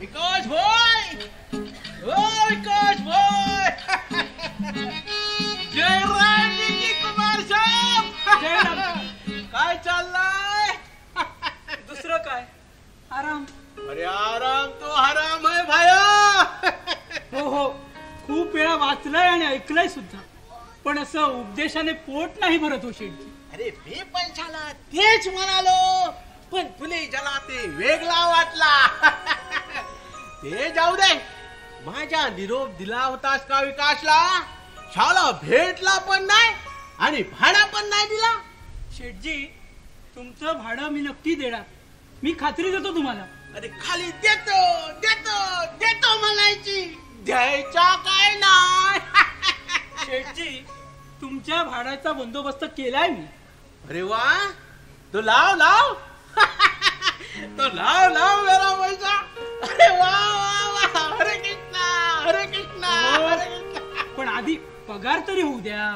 विकास भाई, ओ विकास भाई, जय राम जी की कुमार साहब, जय राम। काय चाललाय? दुसरं काय, आराम. अरे आराम तो हराम है भाया. हो हो, खूप वेळा वाचलंय आणि ऐकलंय सुद्धा, पण असं उपदेशाने पोट नाही भरत हो शेठजी. अरे मी पण झाला तेच म्हणालो, पण फुले जला ते वेगळा वाटला. ते जाऊ दे, माझ्या निरोप दिला होतास का विकासला? शाला भेटला पण नाही आणि भाडा पण नाही दिला. शेठजी, तुमचं भाडं मी नक्की देणार, मी खात्री देतो तुम्हाला. अरे खाली देतो देतो देतो म्हणायची, द्यायचा काय नाही. शेठजी, तुमच्या भाड्याचा बंदोबस्त केलाय मी. अरे वा, तो लाव लाव. तो लाव लाव मेरा पैसा. अरे वा वा वा, हरे कृष्णा हरे कृष्णा हरे कृष्णा. पण आधी पगार तरी होऊ द्या.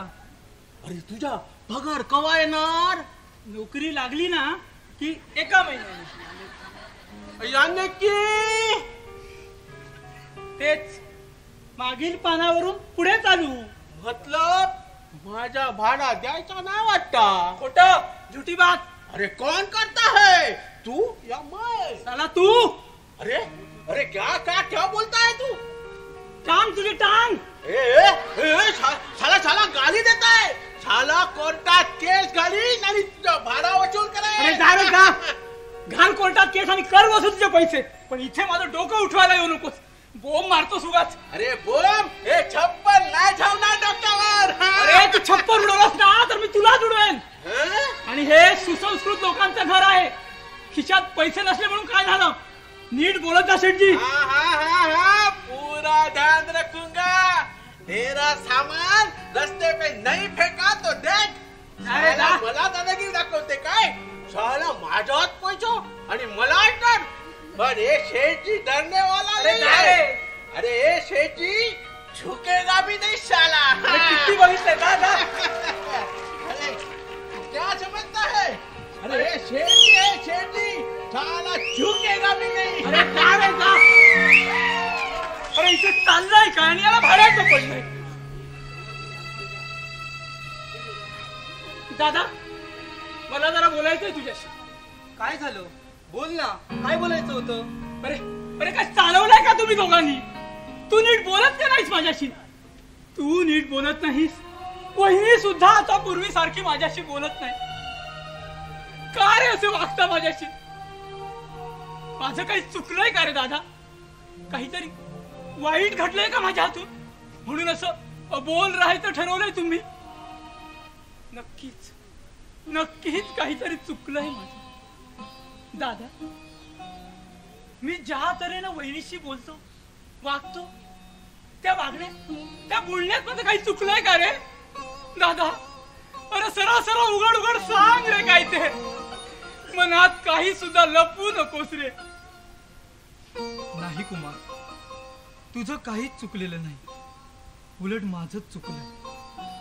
अरे तुझा पगार कवा येणार? नोकरी लागली ना की एका महिन्याने. याने की तेच मागील पानावरून पुढे चालू. मतलब माझा भाडा द्यायचा नाही वाटता. खोटं, झुटी बात. अरे कौन करता है, तू या मैं? साला तू. अरे अरे क्या क्या क्या बोलता है तू? टांग तुझी टांग. ए, ए, ए, साला साला गाली देता है. साला कोर्टात केस घाली आणि तुझा भाडा वसूल अरे कराय. जा रे जा, घाल कोर्टात केस आणि कर वसूल तुझे पैसे, पण इथे माझं डोकं उठवायला येऊ नकोस. बोंब मारतो सुगाच. अरे बोम, हे छप्पन नाही ठेवणार डोक्यावर. अरे तू छप्पर उडवलास ना तर मी तुला उडवेन. हं? आणि हे सुसंस्कृत लोकांचं घर आहे, खिशात पैसे नसले म्हणून काय झालं? नीट बोलत जा शेठजी. हाँ हाँ हाँ हाँ, पूरा ध्यान रखूंगा. तेरा सामान रस्ते पे नहीं फेंका तो देख. अरे जा. मला दादागिरी दाखवते काय? साला माझ्यात पैसा आणि मला अटक. पण हे शेठजी डरने वाला अरे नहीं जा है. रे. अरे ये शेठजी झुकेगा भी नहीं साला. अरे किती बघितलंय, जा जा. अरे क्या समझता है? अरे ये शेठजी है शेठजी, साला झुकेगा भी नहीं. अरे जा रे जा. अरे इथे चाललंय काय आणि याला भाड्याचं पडलंय. दादा, मला जरा बोलायचंय तुझ्याशी. काय झालं? बोल ना, काय बोलायचं होतं? अरे अरे काय चालवलंय का तुम्ही दोघांनी? तू नीट बोलत का नाहीस माझ्याशी? तू नीट बोलत नाहीस, वहिनी सुद्धा आता पूर्वीसारखी माझ्याशी बोलत नाही. का रे असे वागता माझ्याशी? माझं काही चुकलंय का रे दादा? काहीतरी वाईट घडलंय का माझ्या हातून म्हणून असं अबोल राहायचं ठरवलंय तुम्ही? नक्कीच नक्कीच काहीतरी चुकलंय माझं. दादा, मी ज्या तऱ्हेनं वहिनीशी बोलतो वागतो, त्या वागण्यात त्या बोलण्यात माझं काही चुकलंय का रे दादा? अरे सरळ सरळ उघड उघड सांग रे, काय ते मनात काही सुद्धा लपवू नकोस रे. नाही कुमार, तुझं काहीच चुकलेलं नाही, उलट माझंच चुकलंय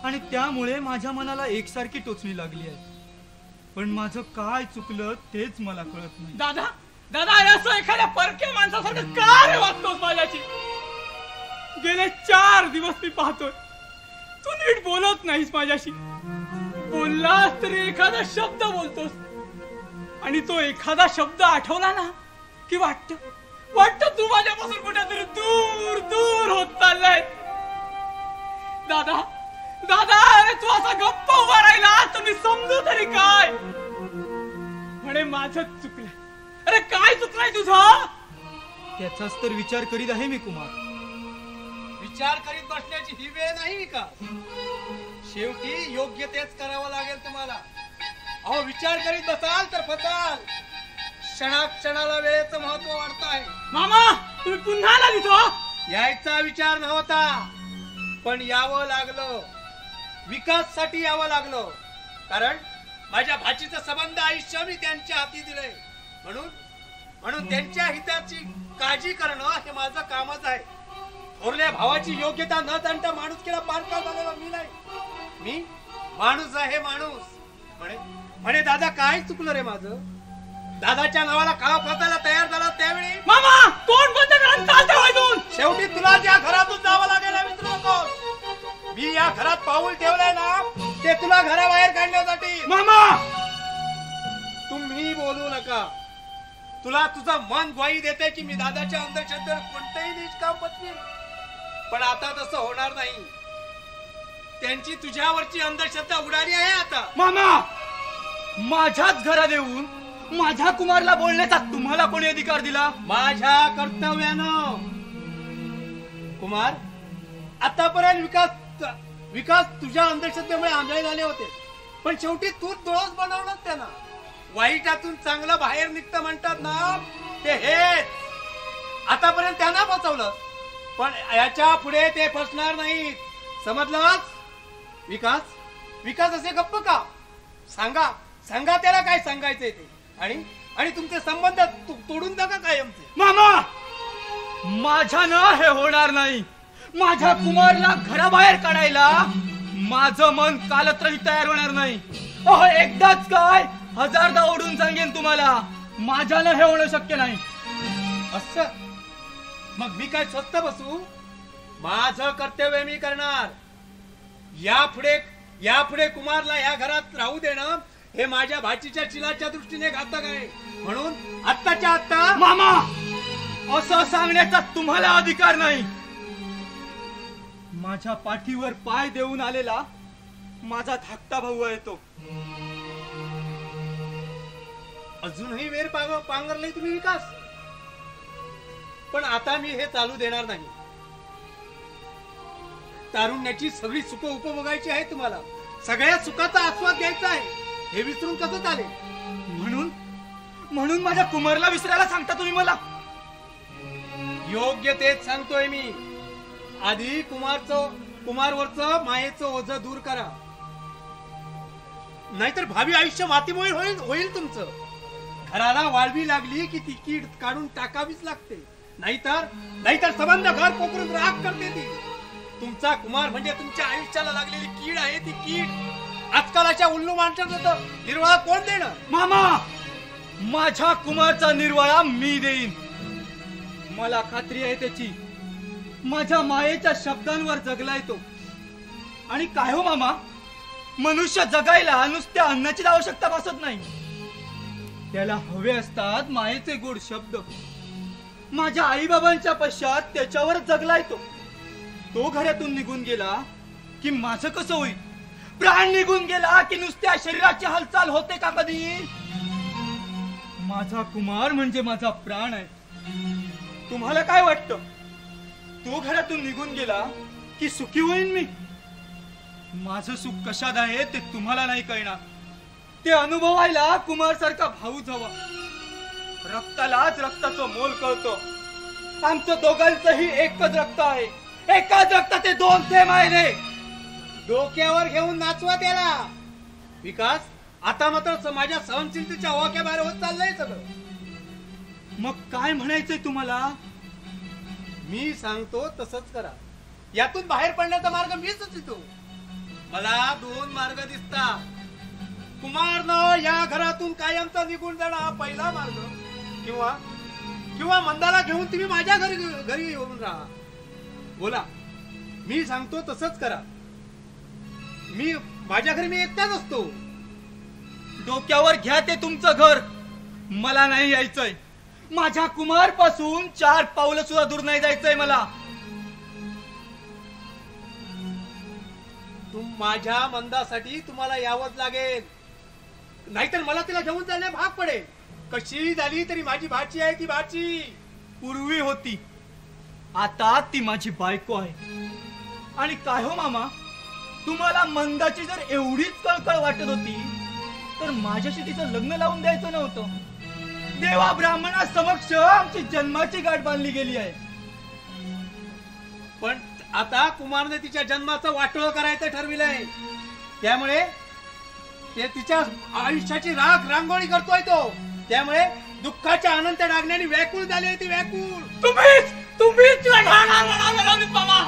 आणि त्यामुळे माझ्या मनाला एकसारखी टोचणी लागली आहे. पण माझं काय चुकलं तेच मला कळत नाही. दादा दादा, अरे असं एखाद्या परक्या माणसासारखं का रे वागतोस माझ्याशी? गेले 4 दिवस मी पाहतोय तू नीट बोलत नाहीस माझ्याशी. बोललास तरी एखादा शब्द बोलतोस आणि तो एखादा शब्द आठवला ना की वाटत तू माझ्यापासून कुठेतरी दूर दूर होत चाललाय. दादा दादा, अरे तू असा गप्प उभा राहिला तर मी समजू तरी काय? म्हणे माझंच चुकलंय. अरे काय चुकलंय तुझं? त्याचाच तर विचार करीत आहे मी कुमार. विचार करीत बसण्याची ही वेळ नाही का? शेवटी योग्य तेच करावं लागेल तुम्हाला. अहो, विचार करीत बसाल तर फसाल. क्षणाक्षणाला वेळेचं महत्व वाढत आहे. मामा, तुम्ही पुन्हा आला तिथं? यायचा विचार नव्हता, पण यावं लागलं. विकाससाठी यावं लागलं, कारण माझ्या भाचीचं संबंध आयुष्य मी त्यांच्या हाती दिलंय. म्हणून त्यांच्या हिताची काळजी करणं हे माझं कामच आहे. थोरल्या भावाची योग्यता न जाणता माणुसकीला पारखा झालेला मी नाही. मी माणूस आहे, माणूस. म्हणे दादा, काय चुकलं रे माझं? दादाच्या नावाला काळा फासायला तयार झाला त्यावेळी मामा तोंड बंद पाऊल ठेवलंय ना ते तुला घराबाहेर काढण्यासाठी. मामा तुम्ही बोलू नका. तुला तुझं मन ग्वाही देते की मी दादाच्या अंधश्रद्धेवर कोणतंही नीच काम पचवीन, पण आता तसं होणार नाही. त्यांची तुझ्यावरची अंधश्रद्धा उडाली आहे आता. मामा माझ्याच घरात येऊन माझ्या कुमारला बोलण्याचा तुम्हाला कोणी अधिकार दिला? माझ्या कर्तव्यानं. कुमार, आतापर्यंत विकास तुझ्या अंधश्रद्धेमुळे आंधळे झाले होते, पण शेवटी तू दोष बनवलं त्यांना. वाईटातून चांगलं बाहेर निघतं म्हणतात ना, ते हेच. आतापर्यंत त्यांना फसवलं, पण याच्या पुढे ते फसणार नाहीत. समजलंस? विकास असे गप्प का? सांगा त्याला काय सांगायचंय ते. आणि तुमचे संबंध तोडून टाका कायमचे. मामा माझ्यानं हे होणार नाही. माझ्या कुमारला घराबाहेर काढायला माझं मन कालत्रही तयार होणार नाही. अहो एकदाच काय 1000दा ओढून सांगेन तुम्हाला, माझ्यानं हे होणं शक्य नाही. असं मग मी काय स्वस्त बसू? माझं कर्तव्य मी करणार. यापुढे कुमारला या घरात राहू देणं हे माझ्या भाचीच्या चिलाच्या दृष्टीने घातक आहे. म्हणून आत्ताच्या आत्ता. मामा असं सांगण्याचा तुम्हाला अधिकार नाही. माझ्या पाठीवर पाय देऊन आलेला माझा धाकटा भाऊ आहे तो. अजूनही वेर पांघरले तुम्ही विकास, पण आता मी हे चालू देणार नाही. तारुण्याची सगळी सुख उपभोगायची आहे तुम्हाला. सगळ्या सुखाचा आस्वाद घ्यायचा आहे. हे विसरून कसं चालेल? म्हणून माझ्या कुमारला विसरायला सांगता तुम्ही मला? योग्य तेच सांगतोय मी. आधी कुमारवरचं मायेचं ओझं दूर करा, नाहीतर भावी आयुष्य मातीमोल होईल तुमचं. घराला वाळवी लागली की ती कीड काढून टाकावीच लागते, नाहीतर संबंध घर पोखरून राख करते ती. तुमचा कुमार म्हणजे तुमच्या आयुष्याला लागलेली कीड आहे. ती कीड आजकाल अशा उल्लू माणसाचा निर्वाळा कोण देणार? मामा माझ्या कुमारचा निर्वाळा मी देईन. मला खात्री आहे त्याची. माझ्या मायेच्या शब्दांवर जगलाय तो. आणि काय हो मामा, मनुष्य जगायला नुसत्या अन्नाची आवश्यकता भासत नाही. त्याला हवे असतात मायेचे गोड शब्द. माझ्या आई बाबांच्या पश्चात त्याच्यावर जगलाय तो. तो घरातून निघून गेला की माझं कसं होईल? प्राण निघून गेला की नुसत्या शरीराची हालचाल होते का कधी? माझा कुमार म्हणजे माझा प्राण आहे. तुम्हाला काय वाटतं, तो घरातून निघून गेला की सुखी होईन मी? माझं सुख कशात आहे ते तुम्हाला नाही कळणार. ते अनुभवायला कुमार सारखा भाऊच हवा. रक्तालाच रक्ताचं मोल कळतं. आमचं दोघांचंही एकच रक्त आहे. एकाच रक्ताचे 2 थेंब आहे रे. डोक्यावर घेऊन नाचवा त्याला. विकास, आता मात्र माझ्या सहनशीलतेच्या वाक्या बाहेर होत चाललंय सगळं. मग काय म्हणायचंय तुम्हाला? मी सांगतो तसंच करा. यातून बाहेर पडण्याचा मार्ग मीच सुचवितो. मला 2 मार्ग दिसतात. कुमारनं या घरातून कायमचा निघून जाणं हा पहिला मार्ग, किंवा मंदाला घेऊन तुम्ही माझ्या घरी येऊन राहा. बोला, मी सांगतो तसंच करा. माझ्या घरी मी एकटाच असतो. डोक्यावर घ्या ते तुमचं घर. मला नाही यायचंय. माझ्या कुमार पासून 4 पावलं सुद्धा दूर नाही जायचंय मला. माझ्या मंदासाठी तुम्हाला यावंच लागेल, नाहीतर मला तिला घेऊन जाणे भाग पडेल. कशी झाली तरी माझी भाची आहे ती. भाची पूर्वी होती, आता ती माझी बायको आहे. आणि काय हो मामा, तुम्हाला मंदाची जर एवढीच कळकळ वाटत होती तर माझ्याशी तिचं लग्न लावून द्यायचं नव्हतं. देवा ब्राह्मणा समक्ष आमची जन्माची गाठ बांधली गेली आहे. पण आता कुमारने तिच्या जन्माचं वाटोळ करायचं ठरविलंय. त्यामुळे ते तिच्या आयुष्याची रांगोळी करतोय तो. त्यामुळे दुःखाच्या अनंत डागण्याने व्याकुळ झाली आहे ती. व्याकुळ तुम्हीच मामा.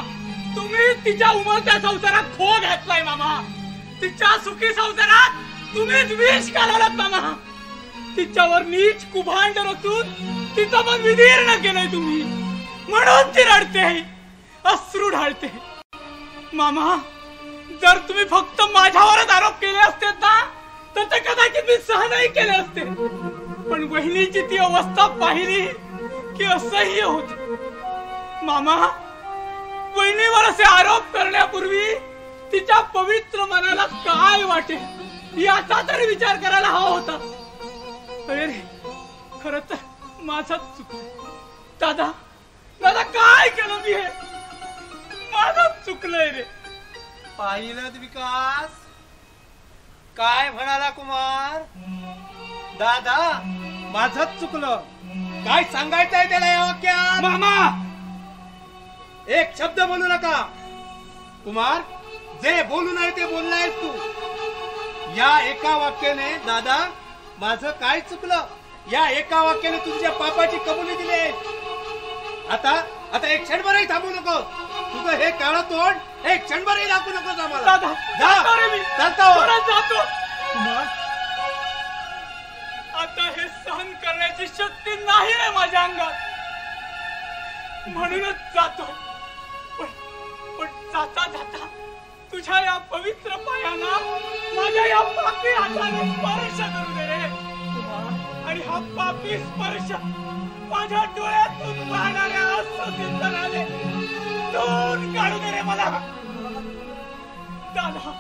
तुम्ही तिच्या उमलत्या संसारात खो घातलाय मामा. तिच्या सुखी संसारात तुम्हीच विष घालवलात मामा. तिच्यावर नीच कुभांड रचून तिचं मन विदीर्ण केलंय तुम्ही. म्हणून ती रडते, अश्रू ढाळते. मामा, जर तुम्ही फक्त माझ्यावरच आरोप केले असते ना तर ते कदाचित मी सहनही केले असते, पण वहिनीची ती अवस्था पाहिली की असह्य होत. मामा, वहिनीवर असे आरोप करण्यापूर्वी तिच्या पवित्र मनाला काय वाटेल याचा तरी विचार करायला हवा होता. अरे खरं तर माझाच चुकलं. दादा दादा काय केलं मी हे? माझाच चुकलंय रे. पाहिलं विकास काय म्हणाला कुमार? दादा माझंच चुकलं. काय सांगायचंय त्याला या वाक्यात? मामा, एक शब्द बोलू नका. कुमार, जे बोलू नये ते बोललायस तू. या एका वाक्याने दादा माझं काय चुकलं या एका वाक्याने तुझ्या पापाची कबुली दिली. आता एक क्षणभरही थांबू नको. तुझं हे काळं तोंड एक क्षणभरही दाखवू नकोस आम्हाला. दादा जा रे मी चालता हो. परत जातो. कुमार, आता हे सहन करण्याची शक्ती नाही आहे माझ्या अंगात, म्हणूनच जातो. पण जाता जाता तुझ्या या पवित्र पायाला माझ्या या पापी हाताने स्पर्श करू दे रे. आणि हा पापी स्पर्श माझ्या डोळ्यातून वाहणाऱ्या अश्रूसिंचनाने धुवून काढू दे रे मला. दादा,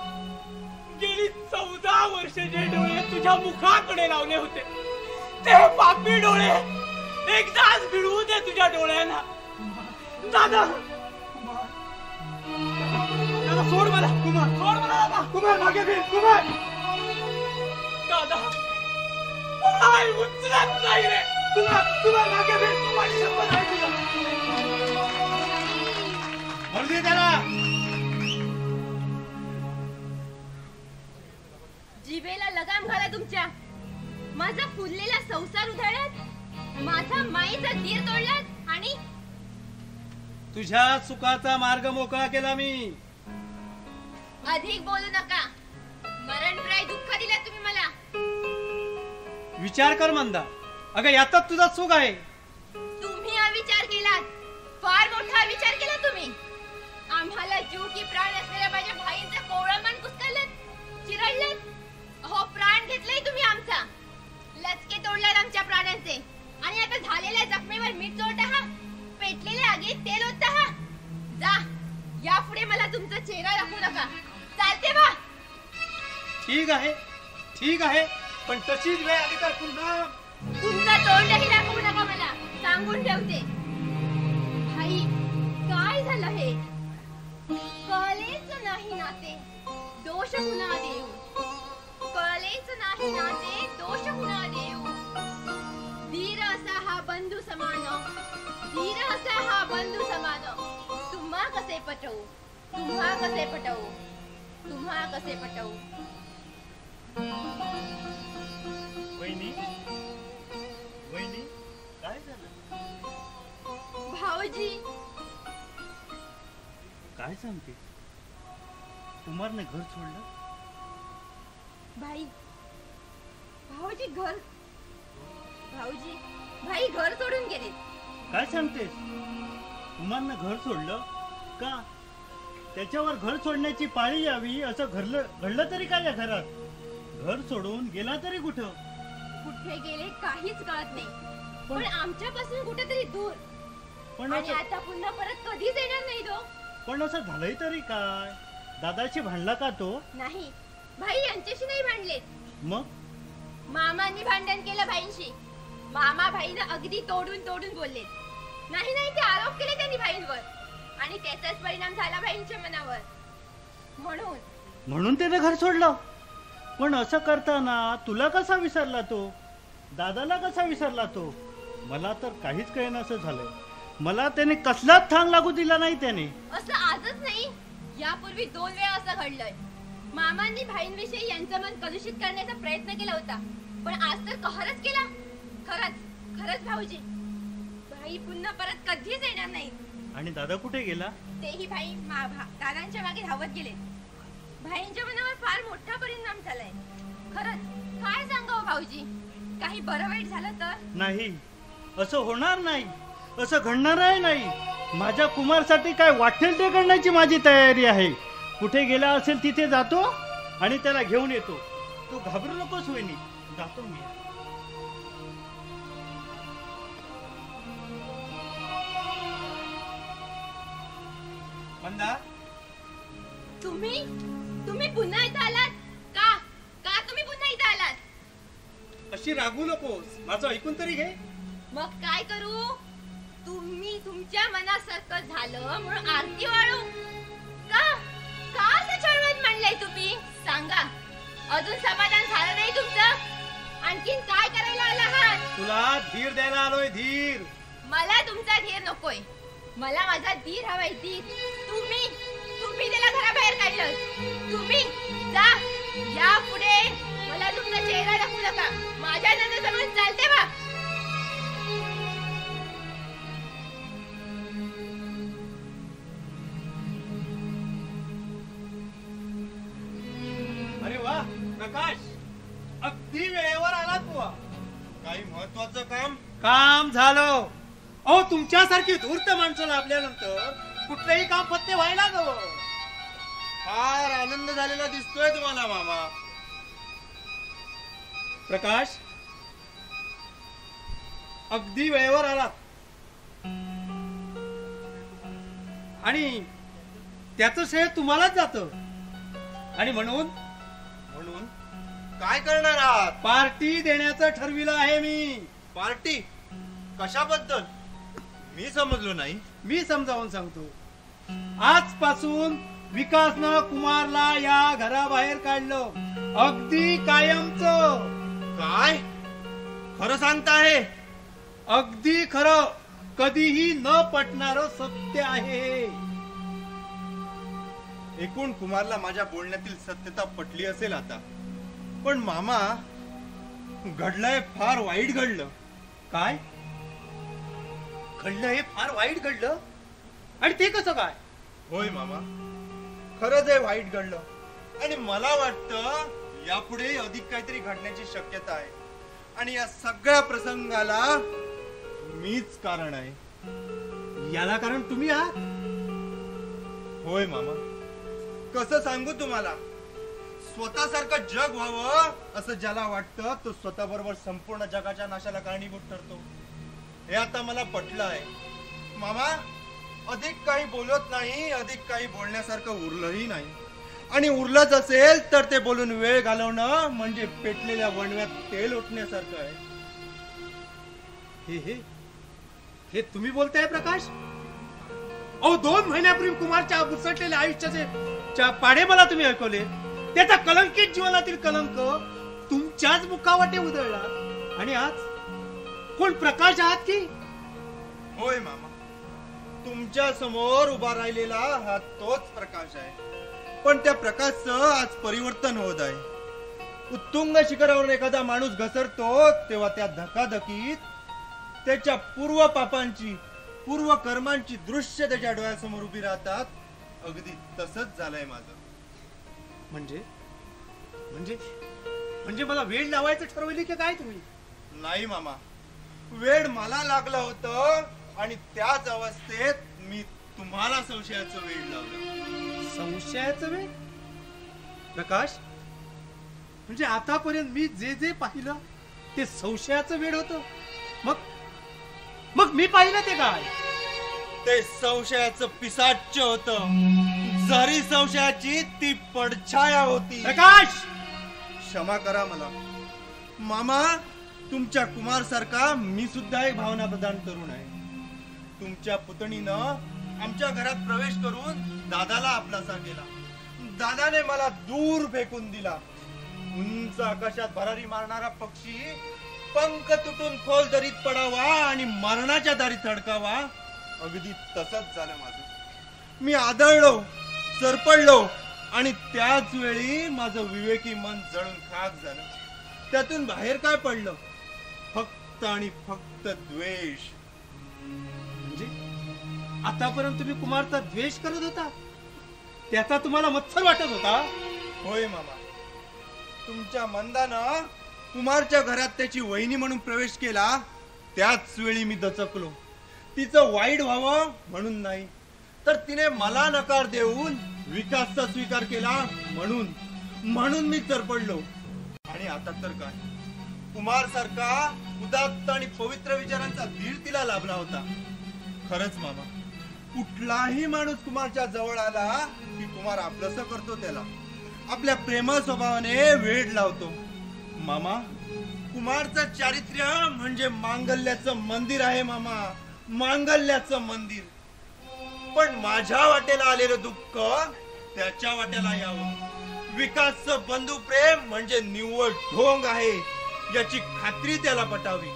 गेली 14 वर्ष जे डोळे तुझ्या मुखाकडे लावले होते ते पापी डोळे एकदाच भिडवू दे तुझ्या डोळ्यांना. दादा दादा सोड मला. कुमार सोड मला. दादा कुमार मागे फिर. कुमार दादा पाय उचलत नाही रे. कुमार मागे फिर. माझी शपथ आहे तुला. म्हणू दे त्याला. जिभेला लगाम घाला तुमच्या. माझा फुललेला संसार उधळत, माझा माईचा धीर तोडलात आणि तुझ्या चुकाचा मार्ग मोकळा केला मी. अधिक बोलू नका. मरणप्राय दुःख दिलं तुम्ही मला. विचार कर मंदा. अगं यातच तुझा चूक आहे. तुम्ही अविचार केलात. फार मोठा विचार केला तुम्ही. आम्हाला जीव की प्राण असलेल्या माझ्या भाईंचं कोवळं मन कुस्करलं, चिरडलं. अहो, प्राण घेतलाय तुम्ही आमचा. लचके तोडलात आमच्या प्राण्यांचे. आणि आता झालेल्या जखमेवर मीठ चोळत आहात. पेटलेल्या आगीत तेल ओतत आहात. जा, यापुढे मला तुमचा चेहरा दाखवू नका. चालते बा. ठीक आहे पण तशीच वेळ आली तर पुन्हा तुमचा तोंडही दाखवू नका मला. सांगून ठेवते. भाई, काय झालं हे? कळलेच नाही नाते, दोष पुन्हा देऊ. कळलेच नाही नाते, दोष पुन्हा देऊ. धीर असा हा बंधू समान, धीर असा हा बंधू समान. तुम्हा कसे पटवू, तुम्हा कसे पटवू, तुम्हा कसे पटवू. वहिनी काय झालं? भाऊजी, काय सांगते? कुमारने घर सोडलं? भाई, भाऊजी घर, भाऊजी, भाई घर सोडून गेले. काय सांगतेस? कुमारने घर सोडलं का? त्याच्यावर घर सोडण्याची पाळी यावी असं घडलं तरी काय या घरात? घर सोडून गेला तरी कुठं? कुठे गेले काहीच कळत नाही. पण आमच्यापासून कुठेतरी दूर. पण आणि आता पुन्हा परत कधीच येणार नाही तो. पण असं झालंय तरी काय? दादाशी भांडला का तो? नाही, भाई यांच्याशी नाही भांडले. मग मामांनी भांडण केलं भाईंशी. मामा भाईनं अगदी तोडून तोडून बोलले. नाही ते आरोप केले त्यांनी भाईंवर. आणि त्याचाच परिणाम झाला भाईंच्या मनावर. म्हणून त्याने घर सोडलं. पण असं करताना तुला कसा विसरला तो? दादाला कसा विसरला तो? मला तर काहीच कळेनासं झालंय. मला त्याने कसलाच थांग लागू दिला नाही त्याने. असं आजच नाही, यापूर्वी 2 वेळा असं घडलंय. मामांनी भाईंविषयी यांचं मन कलुषित करण्याचा प्रयत्न केला होता, पण आज तर कहरच केला. खरंच भाऊजी, भाई पुन्हा परत कधीच येणार नाही. आणि दादा कुठे गेला? तेही भाई दादांच्या मागे धावत गेले. भाईंच्या मनावर फार मोठा परिणाम झालाय. खरंच काय सांगावं भाऊजी, काही बरं वाईट झालं तर? नाही, असं होणार नाही, असं घडणारही नाही. माझ्या कुमारसाठी काय वाटेल ते करण्याची माझी तयारी आहे. कुठे गेला असेल तिथे जातो आणि त्याला घेऊन येतो. तू घाबरू नकोस वहिनी, जातो मी. मंदा, तुम्ही पुन्हा इथं आलात का? का तुम्ही पुन्हा इथं आलात? अशी रागू नकोस, माझं ऐकून तरी घे. मग काय करू? तुम्ही तुमच्या मनासारखं झालं म्हणून आरती वाळू का? का असं चळवळत मांडलंय तुम्ही? सांगा. अजून समाधान झालं नाही तुमचं? आणखीन काय करायला आला आहात? तुला धीर द्यायला आलोय, धीर. मला तुमचा धीर नकोय. मला माझा धीर हवाय, धीर. तुम्ही त्याला घराबाहेर काढलं. तुम्ही जा. या पुढे मला तुमचा चेहरा दाखवू नका. माझ्या नजरेसमोर चालते बा. अरे वा प्रकाश, अगदी वेळेवर आला तू. काही महत्वाचं काम झालं. अहो, तुमच्यासारखी धूर्त माणसं लाभल्यानंतर कुठलंही काम पत्ते व्हायला हवं. फार आनंद झालेला दिसतोय तुम्हाला मामा. प्रकाश, अगदी वेळेवर आला आणि त्याचं श्रेय तुम्हालाच जातं. आणि म्हणून काय करणार आहात? पार्टी देण्याचं ठरविलं आहे मी. पार्टी कशाबद्दल? मी समजलो नाही. मी समजावून सांगतो. आजपासून विकासनं कुमारला या घराबाहेर काढलं, अगदी कायमचं. काय खरं सांगताय? अगदी खरं, कधीही न पटणारं सत्य आहे. एकूण कुमारला माझ्या बोलण्यातील सत्यता पटली असेल आता. पण मामा, घडलंय फार वाईट घडलं. काय घडलं? हे फार वाईट घडलं? आणि ते कसं काय? होय मामा, खरंच हे वाईट घडलं. आणि मला वाटतं यापुढे अधिक काहीतरी घडण्याची शक्यता आहे. आणि या सगळ्या प्रसंगाला मीच कारण आहे. याला कारण तुम्ही आहात? होय मामा, कसं सांगू तुम्हाला. स्वतःसारखं जग व्हावं असं ज्याला वाटतं तो स्वतः बरोबर संपूर्ण जगाच्या नाशाला कारणीभूत ठरतो. हे आता मला पटलं आहे. मामा, अधिक काही बोलत नाही, अधिक काही बोलण्यासारखं उरलंही नाही. आणि उरलंच असेल तर ते बोलून वेळ घालवणं म्हणजे पेटलेल्या वणव्यात तेल ओतण्यासारखं आहे. हे हे हे तुम्ही बोलताय प्रकाश? अहो, 2 महिन्यापूर्वी कुमारच्या बुसटलेल्या आयुष्याचे पाढे मला तुम्ही ऐकवले. त्याचा कलंकित जीवनातील कलंक तुमच्याच मुखावाटे उधळला. आणि आज कोण प्रकाश आहात की? होय मामा, तुमच्या समोर उभा राहिलेला हा तोच प्रकाश आहे. पण त्या प्रकाशचं आज परिवर्तन होत आहे. उत्तुंग शिखरावर एखादा माणूस घसरतो तेव्हा त्या धकाधकीत त्याच्या पूर्व पापांची, पूर्व कर्मांची दृश्य त्याच्या डोळ्यासमोर उभी राहतात. अगदी तसंच झालंय माझं. म्हणजे म्हणजे म्हणजे मला वेळ लावायचं ठरवली की काय तुम्ही? नाही मामा, वेळ मला लागलं होतं आणि त्याच अवस्थेत मी तुम्हाला संशयाचं वेळ लावलं. संशयाचं वेळ? प्रकाश, म्हणजे आतापर्यंत मी जे जे पाहिलं ते संशयाचं वेळ होतं. मग मी पाहिलं ते काय? ते संशयाचं पिसाच्य होतं. जरी संशयाची ती पडछाया होती. प्रकाश, क्षमा करा मला मामा. तुमच्या कुमार सारखा मी सुद्धा एक भावना प्रदान तरुण आहे. तुमच्या पुतणीनं आमच्या घरात प्रवेश करून दादाला आपलासा केला. दादाने मला दूर फेकून दिला. उंच आकाशात भरारी मारणारा पक्षी पंख तुटून खोल दरीत पडावा आणि मरणाच्या दारी थडकावा, अगदी तसंच झालं माझं. मी आदळलो, सरपडलो आणि त्याच वेळी माझं विवेकी मन जळून खाक झालं. त्यातून बाहेर काय पडलं? फक्त आणि फक्त द्वेष. म्हणजे आतापर्यंत तुम्ही कुमारचा द्वेष करत होता, त्याचा तुम्हाला मत्सर वाटत होता? होय मामा, तुमच्या मंदानं कुमारच्या घरात त्याची वहिनी म्हणून प्रवेश केला त्याच वेळी मी दचकलो. तिचं वाईट व्हावं म्हणून नाही, तर तिने मला नकार देऊन विकासचा स्वीकार केला म्हणून मी तरपडलो. आणि आता तर काय, कुमार सारखा उदात्त आणि पवित्र विचारांचा धीर तिला लाभला होता. खरंच मामा, कुठलाही माणूस कुमारच्या जवळ आला की कुमार आपलंसं करतो, त्याला आपल्या प्रेमळ स्वभावाने वेड लावतो. मामा, कुमारचं चारित्र्य म्हणजे मांगल्याचं मंदिर आहे मामा, मांगल्याचं मंदिर. पण माझ्या वाटेला आलेलं दुःख त्याच्या वाट्याला यावं. विकासचं बंधू प्रेम म्हणजे निव्वळ ढोंग आहे याची खात्री त्याला पटावी.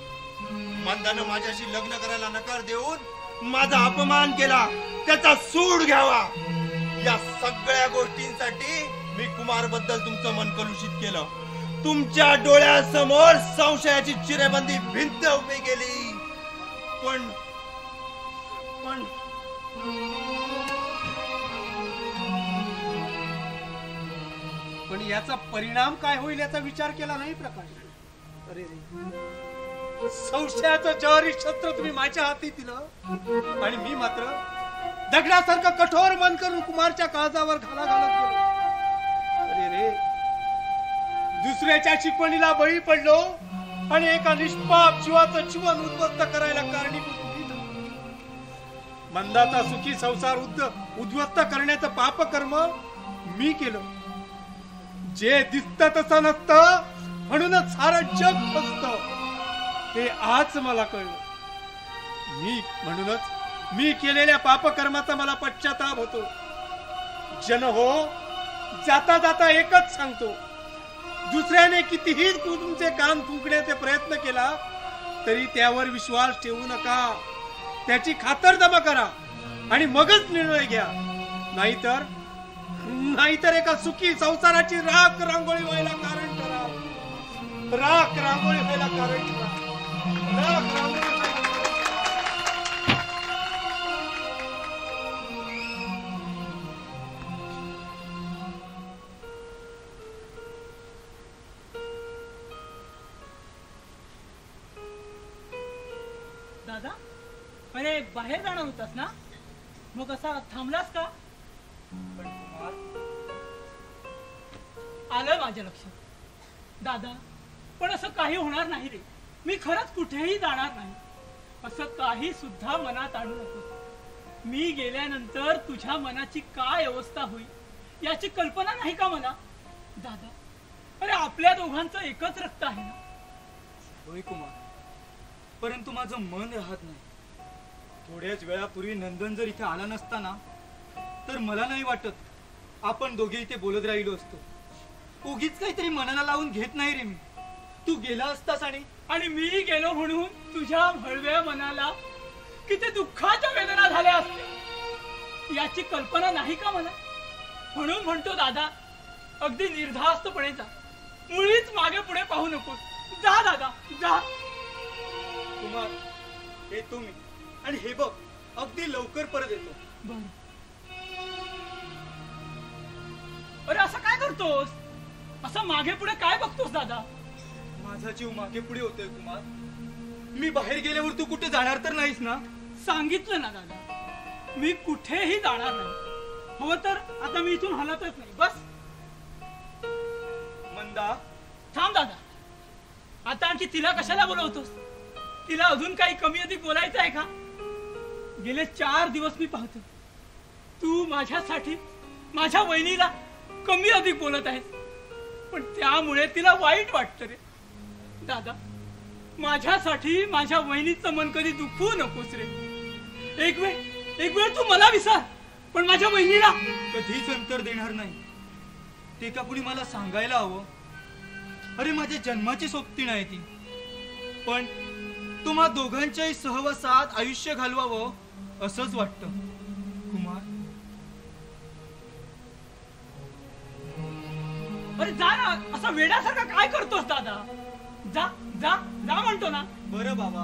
मंदानं माझ्याशी लग्न करायला नकार देऊन माझा अपमान केला, त्याचा सूड घ्यावा. या सगळ्या गोष्टींसाठी मी कुमार बद्दल तुमचं मन कलुषित केलं. तुमच्या डोळ्यासमोर संशयाची चिरेबंदी भिंत उभी केली. पण पण याचा परिणाम काय होईल याचा विचार केला नाही प्रकाश. अरे संशयाचं जहरी शस्त्र तुम्ही माझ्या हाती दिलं आणि मी मात्र दगडासारखं कठोर मन करून कुमारच्या काळजावर घाला घालत गेलो. अरे रे, दुसऱ्याच्या शिकवणीला बळी पडलो आणि एका निष्पाप जीवाचं जीवन उद्ध्वस्त करायला कारणीभूत मी झालो. मंदाचा सुखी संसार उद्ध्वस्त करण्याचं पापकर्म मी केलं. जे दिसतं तसं नसतं म्हणूनच सारं जग फसतं हे आज मला कळलं. म्हणूनच मी केलेल्या पापकर्माचा मला पश्चाताप होतो. जन हो, जाता जाता एकच सांगतो, दुसऱ्याने कितीही तुमचे कान फुंकण्याचे प्रयत्न केला तरी त्यावर विश्वास ठेवू नका. त्याची खातरजमा करा आणि मगच निर्णय घ्या. नाहीतर एका सुखी संसाराची राख रांगोळी व्हायला कारण करा. राख रांगोळी व्हायला कारण करा. राख रांगोळी दादा, अरे बाहेर जाणार होतास ना, मग असा थांबलास का? आलं माझ्या लक्षात दादा, पण असं काही होणार नाही रे. मी खरंच कुठेही जाणार नाही. असं काही सुद्धा मनात आणू नको. मी गेल्यानंतर तुझ्या मनाची काय अवस्था होईल याची कल्पना नाही का मला दादा? अरे आपल्या दोघांचं एकच रक्त आहे ना. होय कुमार, परंतु माझं मन राहत नाही. थोड्याच वेळापूर्वी नंदन जर इथे आला नसताना तर मला नाही वाटत आपण दोघे इथे बोलत राहिलो असतो. उगीच काहीतरी मनाला लावून घेत नाही रे मी. तू गेला असतास आणि मी गेलो म्हणून तुझ्या भळव्या मनाला किती दुःखाच्या वेदना झाल्या असत्या याची कल्पना नाही का मला? म्हणून म्हणतो दादा, अगदी निर्धास्तपणे जा. मुळीच मागे पुढे पाहू नकोस. जा दादा, जा. कुमार, हे तुम्ही आणि हे बघ, अगदी लवकर परत येतो. बर. अरे असं काय करतोस? असं मागे पुढे काय बघतोस दादा? माझा जीव मागे पुढे होतोय कुमार. मी बाहेर गेल्यावर तू कुठे जाणार तर नाहीस ना? सांगितलं ना दादा, मी कुठेही जाणार नाही. हवं तर आता मी इथून हलतच नाही. बस. मंदा, थांब दादा. आता आणखी तिला कशाला बोलवतोस? तिला अजून काही कमी अधिक बोलायचं आहे का? गेले 4 दिवस मी पाहतो तू माझ्यासाठी माझ्या वहिनीला कमी अधिक बोलत आहेस. पण त्यामुळे तिला वाईट वाटतं रे दादा. माझ्यासाठी माझ्या वहिनीचं मन कधी दुखवू नकोस रे. एक वेळ तू मला विसर, पण माझ्या वहिनीला कधीच अंतर देणार नाही. ते का कुणी मला सांगायला हवं? अरे माझ्या जन्माची सोबतीण आहे ती. पण तुम्हा दोघांच्याही सहवासात आयुष्य घालवावं असंच वाटतं कुमार. अरे जा ना. असं वेड्यासारखं काय करतोस दादा? जा जा जा म्हणतो ना. बरं बाबा.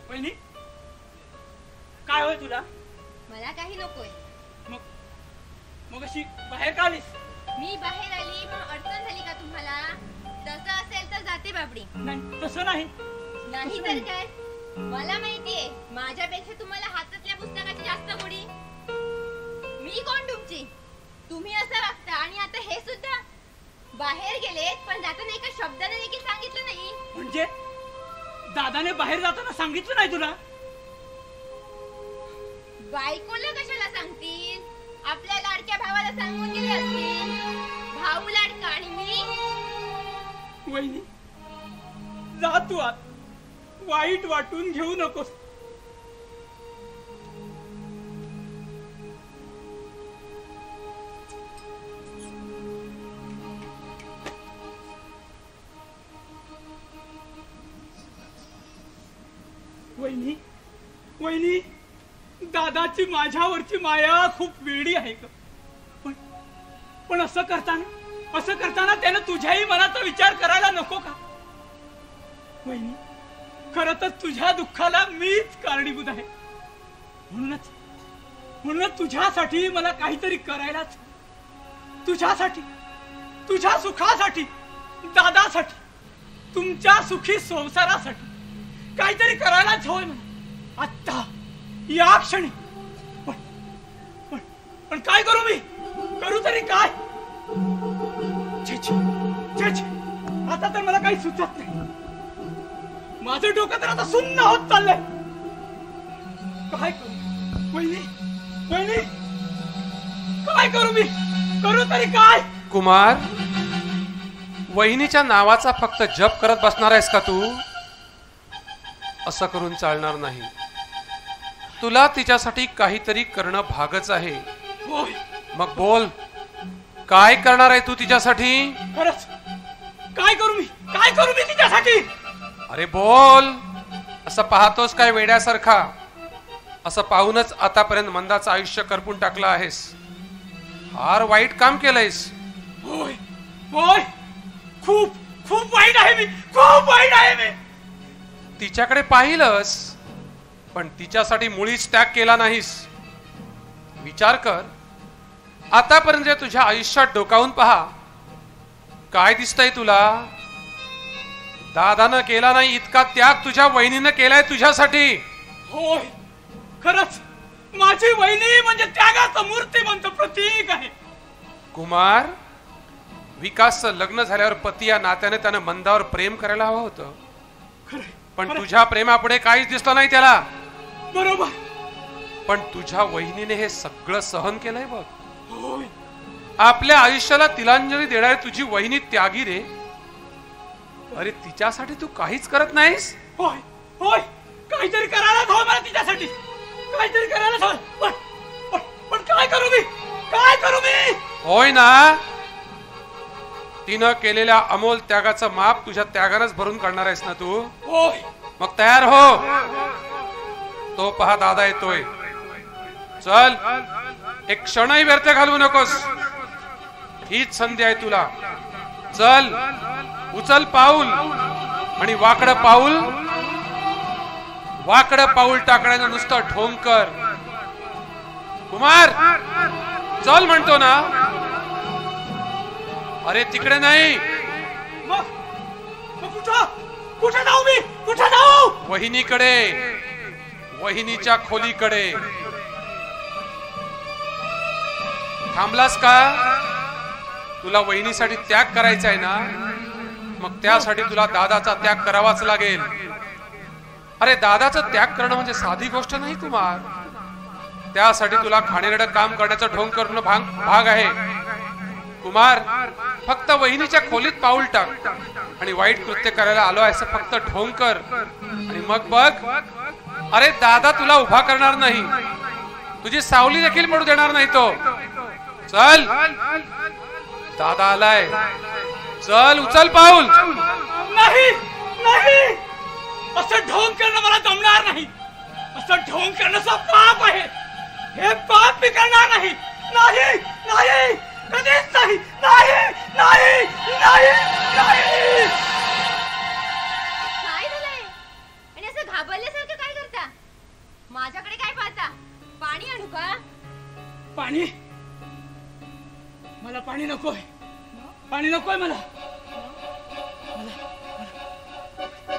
वहिनी, काय होय तुला? मला काही नकोय. मग मग अशी बाहेर का आलीस? मी बाहेर आली पण अडचण झाली का तुम्हाला? तसं असेल तर जाते बाबडी. नाही तसं नाही. नाही तर काय? मला माहितीये माझ्यापेक्षा तुम्हाला हातातल्या पुस्तकाची जास्त गोडी. मी कोण तुमची? तुम्ही असं वागता आणि आता हे सुद्धा बाहेर गेलेत पण जाताना एका शब्दाने देखील सांगितलं नाही. म्हणजे दादाने बाहेर जाताना सांगितलं नाही तुला? बायकोला कशाला सांगतील? आपल्या लाडक्या भावाला सांगून गेले असतील. भाऊ लाडका आणि मी. वहिनी जा तू आत. वाईट वाटून घेऊ नकोस. वहिनी वहिनी दादाची माझ्यावरची माया खूप वेडी आहे ग. पण असं करताना त्यानं तुझ्याही मनाचा विचार करायला नको का? वहिनी खरं तर तुझ्या दुःखाला मीच कारणीभूत आहे. म्हणूनच तुझ्यासाठी मला काहीतरी करायलाच. तुझ्यासाठी, तुझ्या सुखासाठी, दादासाठी, तुमच्या सुखी संसारासाठी काहीतरी करायलाच हवंय मला आत्ता या क्षणी. पण काय करू मी? करू तरी काय? आता तर मला काही सुचत नाही. माझं डोकं तर आता सुन्न होत चाललंय. काय करू वहिनी? वहिनी काय करू मी? करू तरी काय? कुमार, वहिनीच्या नावाचा फक्त जप करत बसणार आहेस का तू? असं करून चालणार नाही. तुला तिच्यासाठी काहीतरी करणं भागच आहे. मग बोल, काय करणार आहे तू तिच्यासाठी? खरंच काय करू मी? काय करू मी तिच्यासाठी? अरे बोल. असं पाहतोस काय वेड्यासारखा? असं पाहूनच आतापर्यंत मंदाचं आयुष्य करपून टाकलं आहेस. फार वाईट काम केलंयस. होय होय, खूप खूप वाईट आहे मी. खूप वाईट आहे मी. तिच्याकडे पाहिलंस पण तिच्यासाठी मुळीच त्याग केला नाहीस. विचार कर, आतापर्यंत तुझ्या आयुष्यात डोकावून पहा. काय दिसतंय तुला? दादानं केला नाही इतका त्याग तुझ्या वहिनीनं केलाय तुझ्यासाठी. होय खरंच माझी वहिनी म्हणजे त्यागाचं मूर्तिमंत प्रतीक आहे. कुमार, विकासचं लग्न झाल्यावर पती या नात्याने त्यानं मंदावर प्रेम करायला हवं होतं. पण तुझ्या प्रेमापुढे काहीच दिसलं नाही त्याला. बरोबर. पण तुझ्या वहिनीने हे सगळं सहन केलंय बघ. आपल्या आयुष्याला तिलांजली देणारी तुझी वहिनी त्यागी रे. अरे तिच्यासाठी तू काहीच करत नाहीस. होय होय, काहीतरी करायलाच हवं मला तिच्यासाठी. काहीतरी करायलाच हवं. पण काय करू मी? काय करू मी? होय ना, तिनं केलेल्या अमोल त्यागाचं माप तुझ्या त्यागानंच भरून काढणार आहेस ना तू? होय. मग तयार हो. तो पहा दादा येतोय. चल, एक क्षणही व्यर्थ घालवू नकोस. हीच संधी आहे तुला. चल, उचल पाऊल आणि वाकडं पाऊल टाकण्यानं नुसतं ढोंग कर. कुमार चल म्हणतो ना. अरे तिकडे नाही. कुठे जाऊ मी? कुठे जाऊ? वहिनीकडे, वहिनीच्या खोलीकडे. थांबलास का? तुला वहिनीसाठी त्याग करायचा आहे ना, मग त्यासाठी तुला दादाचा त्याग करावाच लागेल. अरे दादाचा त्याग करणं म्हणजे साधी गोष्ट नाही कुमार. त्यासाठी तुला घाणेरडं काम करण्याचं ढोंग करणं भाग आहे. कुमार, फक्त वहिनीच्या खोलीत पाऊल टाक आणि वाईट कृत्य करायला आलो आहे असं फक्त ढोंग कर आणि मग बघ. अरे दादा तुला उभा करणार नाही, तुझी सावली देखील पडू देणार नाही तो. चल, दादा आलाय. चल, उचल पाऊल. नाही नाही, असं ढोंग करणं मला जमणार नाही. असं ढोंग करणं पाप आहे. हे पाप मी करणार नाही. नाही नाही, कधीच नाही. नाही नाही नाही नाही. काय झालंय? आणि असं घाबरल्यासारखं काय करता? माझ्याकडे काय पाहता? पाणी आणू का? पाणी मला पाणी नकोय, पाणी नकोय मला.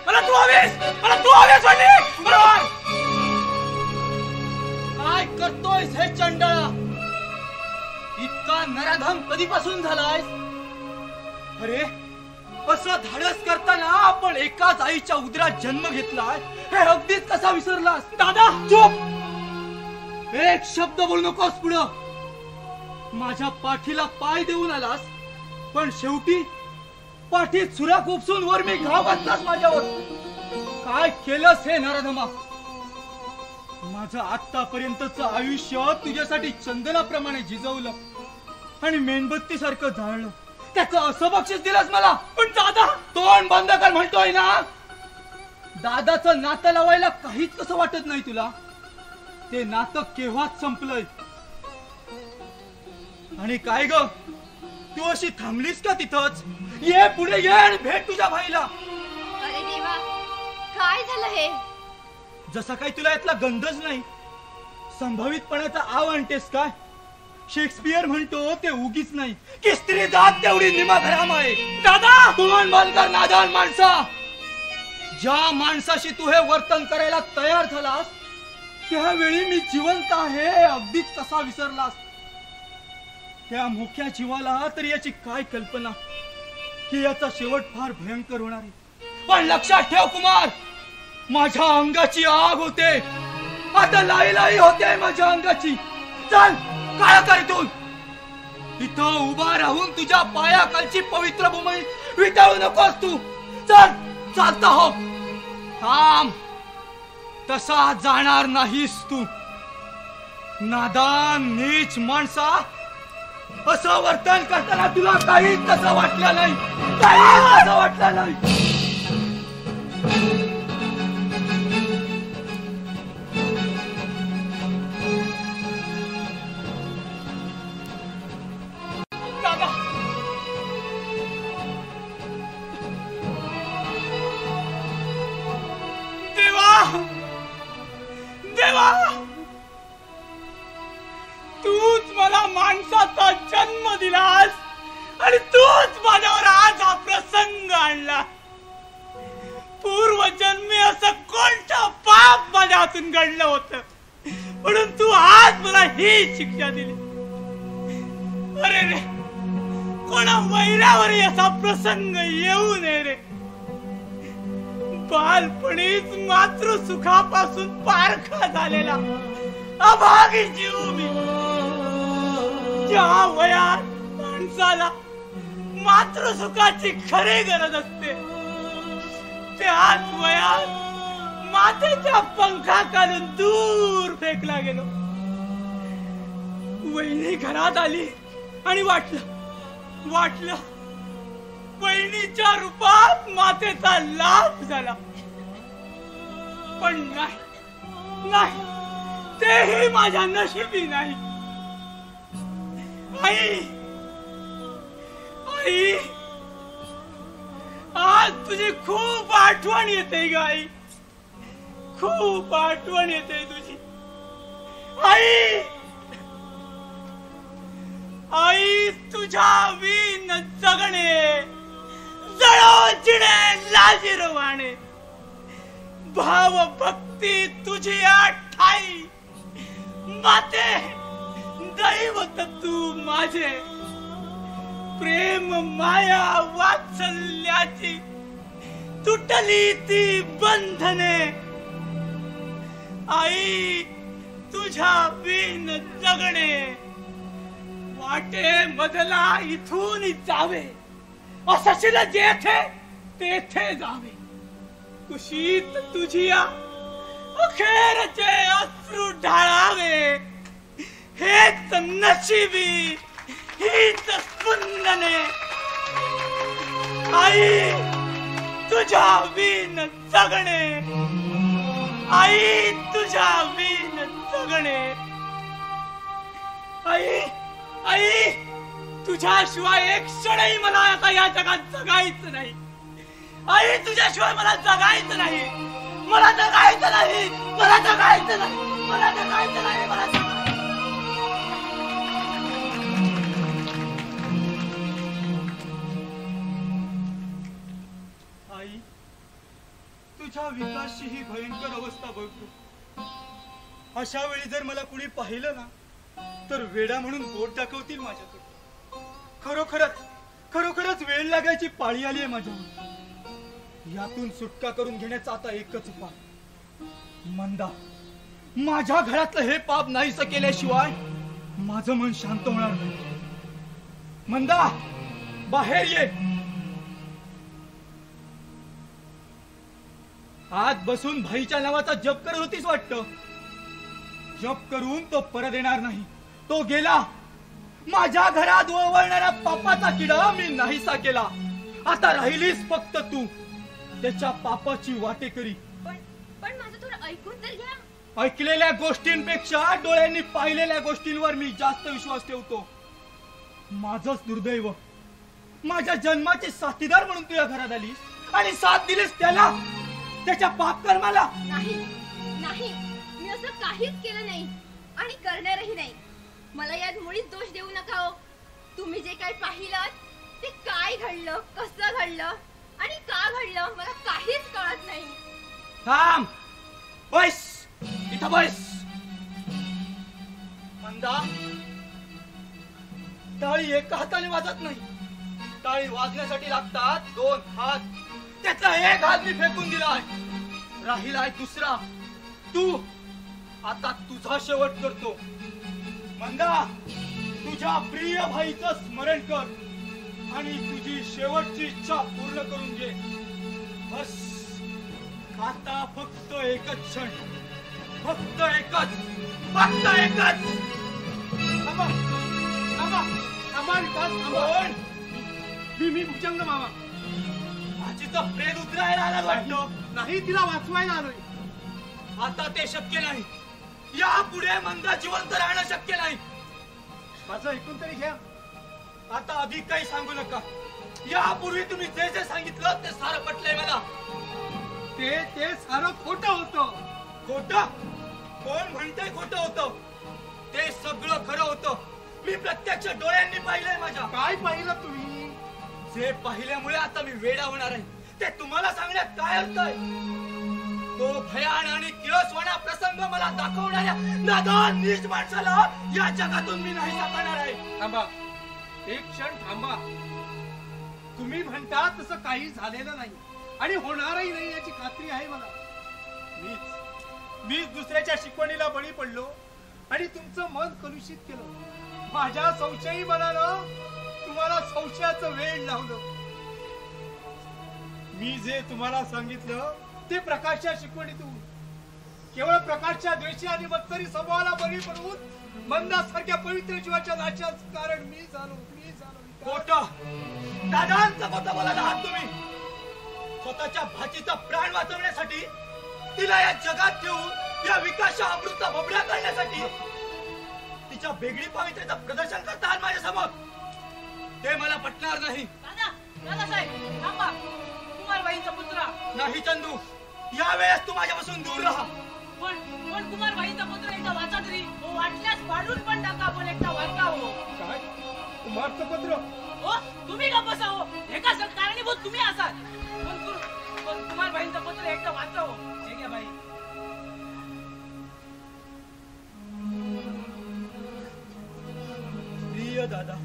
मला तू हवेस, मला तू हवेस वाटली. बरोबर. काय करतोयस हे चंडाळा? इतका नराधम कधीपासून झालाय? अरे असं धाडस करताना आपण एकाच आईच्या उदरात जन्म घेतलाय हे अगदीच कसा विसरलास? दादा चुप! एक शब्द बोलू नकोस पुढं. माझ्या पाठीला पाय देऊन आलास, पण शेवटी पाठीत सुरा खुपसून वर मी घाव घातलास माझ्यावर. काय केलंस हे नराधमा? माझं आतापर्यंतच आयुष्य तुझ्यासाठी चंदनाप्रमाणे झिजवलं आणि मेणबत्ती सारखं जाळलं. त्याचं असं बक्षीस दिलंस मला? पण दादा, तोंड बंद कर म्हणतोय ना. दादाचं नातं लावायला काहीच कसं वाटत नाही तुला? ते नातं केव्हाच संपलंय. आणि काय ग, तू अशी थांबलीस का तिथंच? ये पुढे ये आणि भेट तुझ्या भाईला. अरे देवा, काय झालं हे? जसा काही तुला यातला गंधच नाही. संभावितपणाचा आव आणतेस काय? शेक्सपियर म्हणतो ते उगीच नाही की स्त्री जात तेवढी निमग्राम आहे. दादा तोंड बंद कर नादान माणसा. ज्या माणसाशी तू हे वर्तन करायला तयार झालास त्यावेळी मी जिवंत आहे अगदीच कसा विसरलास? त्या मुख्या जीवाला तरी याची काय कल्पना की याचा शेवट फार भयंकर होणार आहे. पण लक्षात ठेव कुमार, माझ्या अंगाची आग होते, आता लाई लाई होते माझ्या अंगाची. चल काळा कर इथून. इथं उभा राहून तुझ्या पायाखालची पवित्र भूमी विटाळू नकोस तू. चल चालता हो. थांब, तसा जाणार नाहीस तू. नादान नीच माणसा, असं वर्तन करताना तुला काहीच तसं वाटलं नाही, काहीच तसं वाटलं नाही. दादा, देवा देवा, तूच मला माणसाचा जन्म दिलास आणि तूच माझ्यावर आज हा प्रसंग आणला. पूर्वजन्मी असं कोणतं पाप माझ्या हातून घडलं होतं म्हणून तू आज मला ही शिक्षा दिली. अरे रे, कोणा वैरावरही असा प्रसंग येऊ नये रे. बालपणीच मातृसुखापासून पारखा झालेला अभागी जीव मी. ज्या वयात माणसाला मातृसुखाची खरी गरज असते त्याच वयात मातेच्या पंखाखालून दूर फेकला गेलो. वहिनी घरात आली आणि वाटलं वहिनीच्या रूपात मातेचा लाभ झाला. पण नाही, तेही माझ्या नशिबी नाही. आई, आज तुझी खूप आठवण येते ग आई, खूप आठवण येते तुझी. आई, तुझ्या विण जगणे, जळोजिणे लाजिरवाणे, भाव भक्ती तुझी ठाई. माते, दैवत तू माझे, प्रेम माया वात्सल्याची तुटली ती बंधने. आई, तुझ्या बिन जगणे, वाटे मधला इथून जावे, असशील जेथे तेथे जावे. कुशीत तुझिया अखेरचे अश्रू ढाळावे. हेच नशिबी, हीच स्पंदने. आई, तुझ्या विण जगणे, आई, तुझ्या विण जगणे. आई, तुझ्याशिवाय एक क्षणही मला आता या जगात जगायचं नाही. आई, तुझ्याशिवाय मला जगायचं नाही, मला जगायचं नाही, मला जगायचं नाही, मला जगायचं नाही, मला जगायचं. माझ्या विकासची ही भयंकर अवस्था बघतो. अशा वेळी जर मला कुणी पाहिलं ना तर वेडा म्हणून बोट दाखवतील माझ्याकडे. खरोखरच वेळ लागायची पाळी आली आहे माझ्यावर. यातून सुटका करून घेण्याचा आता एकच उपाय. मंदा, माझ्या घरातलं हे पाप नाहीसं केल्याशिवाय माझं मन शांत होणार नाही. मंदा, बाहेर ये. आत बसून भाईच्या नावाचा जप करत होतीस वाटतं. जप करून तो परत येणार नाही. तो गेला. माझ्या घरात ओवळणाऱ्या पापाचा किडा मी नाहीसा केला. आता राहिलीस फक्त तू त्याच्या पापाची वाटेकरी. पण माझं थोडं ऐकून तर घ्या. ऐकलेल्या गोष्टींपेक्षा डोळ्यांनी पाहिलेल्या गोष्टींवर मी जास्त विश्वास ठेवतो. माझंच दुर्दैव, माझ्या जन्माची साथीदार म्हणून तुझ्या घरात आलीस आणि साथ दिलीस त्याला, त्याच्या पाप कर्माला. नाही, मी असं काहीच केलं नाही आणि करणारही नाही. मला यात मुळीच दोष देऊ नका हो. तुम्ही जे काही पाहिलं ते काय घडलं, कसं घडलं आणि का घडलं मला काहीच कळत नाही. थांब, बस इथं बस. मंदा, टाळी एका हाताने वाजत नाही. टाळी वाजण्यासाठी लागतात 2 हात. त्याचा एक हात मी फेकून दिलाय. राहिलाय दुसरा. तू आता तुझा शेवट करतो. मंदा, तुझ्या प्रिय भाईचं स्मरण कर आणि तुझी शेवटची इच्छा पूर्ण करून घे. बस आता फक्त एकच क्षण, फक्त एकच. मी भुजंग मामा. आजीचं प्रेत उतरायला आला वाटतं. नाही, तिला वाचवायला आलोय. आता ते शक्य नाही. यापुढे मंदा जिवंत राहणं शक्य नाही. माझं ऐकून तरी घ्या. आता अधिक काही सांगू नका. यापूर्वी तुम्ही जे जे सांगितलं ते सारं पटलंय मला. ते सारं खोटं होतं. खोटं? कोण म्हणतंय खोटं होतं? ते सगळं खरं होतं. मी प्रत्यक्ष डोळ्यांनी पाहिलंय माझ्या. काय पाहिलं तुम्ही? जे पाहिल्यामुळे आता मी वेडा होणार आहे ते तुम्हाला सांगण्यात काय अर्थ आहे? तो भयान आणि किळसवाणा प्रसंग मला दाखवणाऱ्या नादान नीच माणसाला या जगातून मी नाही साकारणार आहे. थांबा, एक क्षण थांबा. तुम्ही म्हणता तसं काही झालेलं नाही आणि होणारही नाही याची खात्री आहे मला. मीच दुसऱ्याच्या शिकवणीला बळी पडलो आणि तुमचं मन कलुषित केलं. माझ्या संशयी मनानं तुम्हाला संशयाचं वेळ लावलं. मी जे तुम्हाला सांगितलं ते प्रकाशच्या शिकवणीतून केवळ प्रकाशच्या द्वेषी आणि मत्सरी स्वभावाला बळी पडून मंदासारख्या पवित्र जीवाच्या नाशाचं कारण मी झालो. खोटं, दादांचं खोटं बोलायला आहात तुम्ही. स्वतःच्या भाचीचा प्राण वाचवण्यासाठी, तिला या जगात ठेवून या विकासच्या अमृतचा भोपळा करण्यासाठी तिच्या बेगडी पावित्र्याचं प्रदर्शन करता आहात माझ्या समोर. ते मला पटणार नाही. दादासाहेब थांबा. कुमारबाईंचा पुत्र नाही चंदू, यावेळेस तू माझ्यापासून दूर राहा. पण कुमारबाईंचा पुत्र एकदा वाचा तरी. वाटल्यास पाडून पण टाका, पण एकदा वाचा हो. काय कुमारचं पत्र? हो, तुम्ही का बसा हो. एका कारणीभूत तुम्ही असाल. पण कुमारबाईंचं पत्र एकदा वाचा हो. हे घ्या बाई. प्रिय दादा,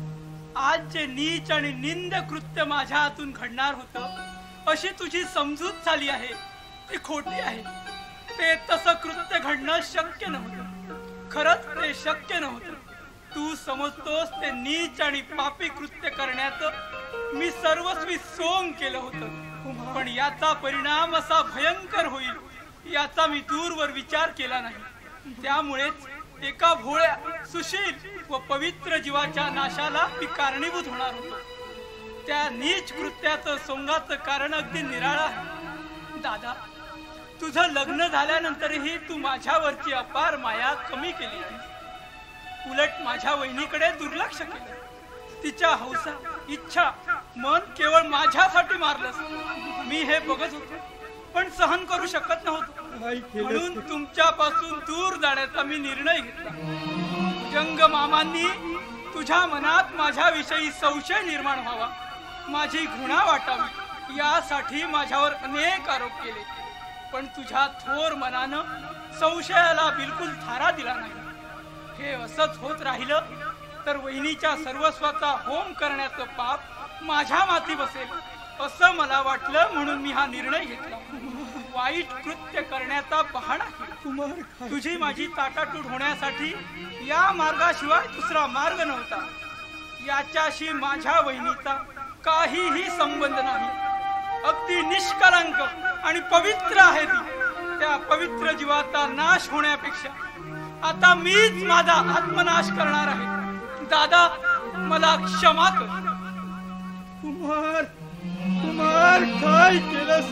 आज जे नीच आणि निंद कृत्य माझ्या हातून घडणार होतं अशी तुझी समजूत झाली आहे ती खोटी आहे. ते तसं कृत्य घडणं शक्य नव्हतं. खरंच ते शक्य नव्हतं. तू समजतोस ते नीच आणि पापी कृत्य करण्याचं मी सर्वस्वी सोंग केलं होतं. पण याचा परिणाम असा भयंकर होईल याचा मी दूरवर विचार केला नाही. त्यामुळेच एका भोळ्या, सुशील व पवित्र जीवाच्या नाशाला मी कारणीभूत होणार होतो. त्या नीच कृत्याचं सोंगाचं कारण अगदी निराळं आहे. दादा, तुझं लग्न झाल्यानंतरही तू माझ्यावरची अपार माया कमी केली आहे. उलट माझ्या वहिनीकडे दुर्लक्ष केलं. तिच्या हौसा, इच्छा, मन केवळ माझ्यासाठी मारलंस. मी हे बघत होतो पण सहन करू शकत नव्हतो. म्हणून तुमच्यापासून दूर जाण्याचा मी निर्णय घेतला. जंग मामांनी तुझ्या मनात माझ्याविषयी संशय निर्माण व्हावा, माझी घृणा वाटावी यासाठी माझ्यावर अनेक आरोप केले. पण तुझ्या थोर मनानं संशयाला बिलकुल थारा दिला नाही. हे असंच होत राहिलं तर वहिनीच्या सर्वस्वाचा होम करण्याचं पाप माझ्या माथी बसेल असं मला वाटलं, म्हणून मी हा निर्णय घेतला. वाईट कृत्य करण्याचा बहाणा केला. तुझी माझी ताटातूट होण्यासाठी या मार्गाशिवाय दुसरा मार्ग नव्हता. याच्याशी माझ्या वहिनीचा काहीही संबंध नाही. अगदी निष्कलंक आणि पवित्र आहे ती. त्या पवित्र जीवाचा नाश होण्यापेक्षा आता मीच माझा आत्मनाश करणार आहे. दादा, मला क्षमा कर. कुमार, कुमार, काय केलंस?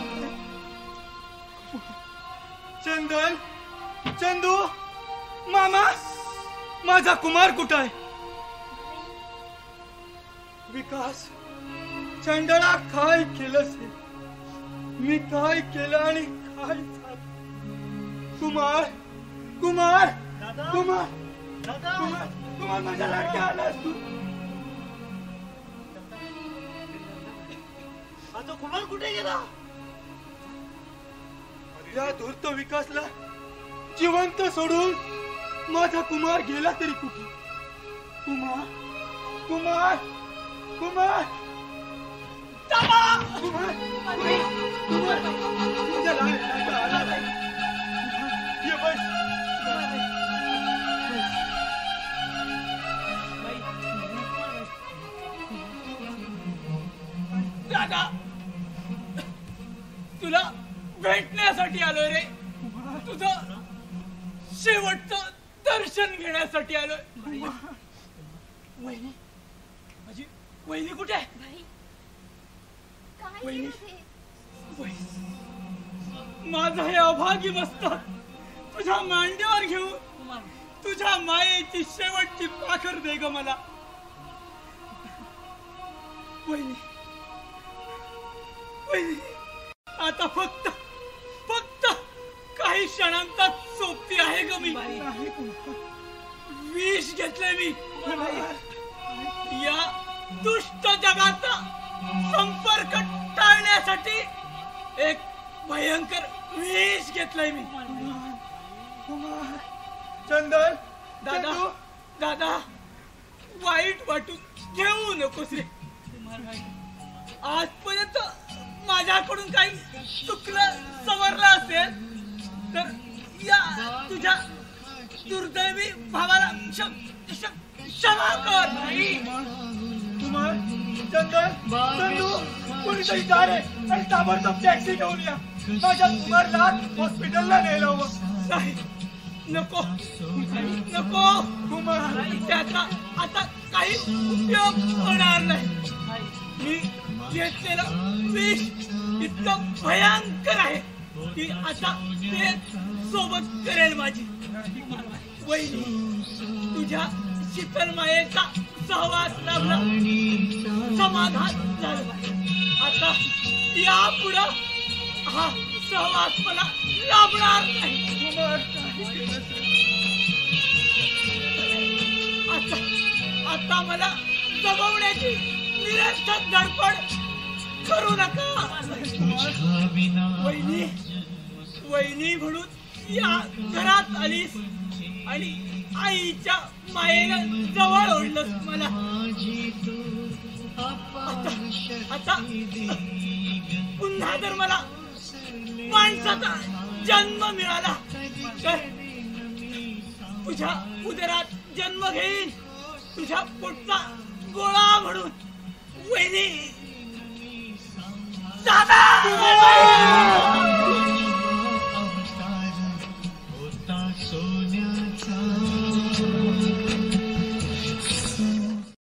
चंदन, चंदू, मामा, माझा कुमार कुठं आहे? विकास, चंदना, काय केलंस? मी काय केलं आणि काय झालं? कुमार, कुमार, कुमार, कुमार, कुमार, माझ्या लाडक्या आलास तू. आता कुमार कुठे गेला? या धूर्त विकासला जिवंत सोडून माझा कुमार गेला तरी कुठे? कुमार, कुमार, कुमार, कुमार, कुमार, तुझ्या लाडका आला नाही. ये बस. दादा, तुला भेटण्यासाठी आलोय रे. तुझं शेवटचं दर्शन घेण्यासाठी आलोय. वहिनी, माझी वहिनी कुठे आहे? भाई, काय वहिनी. केलं ते? माझं हे अभागी मस्तक तुझ्या मांडीवर घेऊन तुझ्या मायेची शेवटची पाखर दे ग मला. वहिनी, वहिनी, आता फक्त काही क्षणांचा सोबती आहे ग मी. विष घेतलंय मी. या दुष्ट जगाचा संपर्क टाळण्यासाठी एक भयंकर विष घेतलंय मी. चंदन, दादा, दादा, वाईट वाटून घेऊ नकोस रे. आजपर्यंत माझ्याकडून काही चुकलं सवरलं असेल तर या तुझ्या दुर्दैवी भावाला क्षमा कर. कुमार, चंदन, चंदू, कोणीतरी जा रे आणि ताबडतोब टॅक्सी घेऊन या. माझ्या कुमारला हॉस्पिटलला नेलं हवं. नाही, नको नको कुमार, त्याचा आता काही उपयोग होणार नाही. मी घेतलेलं विष इतकं भयंकर आहे की आता ते सोबत करेल माझी. वहिनी, तुझ्या शीतल मायेचा सहवास लाभला, समाधान झालं. आता यापुढं हा सहवास मला लाभणार नाही. आता मला जगवण्याची निरर्थक धडपड करू नका. वहिनी, वहिनी म्हणून या घरात आलीस आणि आईच्या मायेनं जवळ ओढलंस मला. आता पुन्हा जर मला माणसाचा जन्म मिळाला तर तुझ्या उदरात जन्म घेईन, तुझ्या पोटचा गोळा म्हणून. वहिनी, दादा,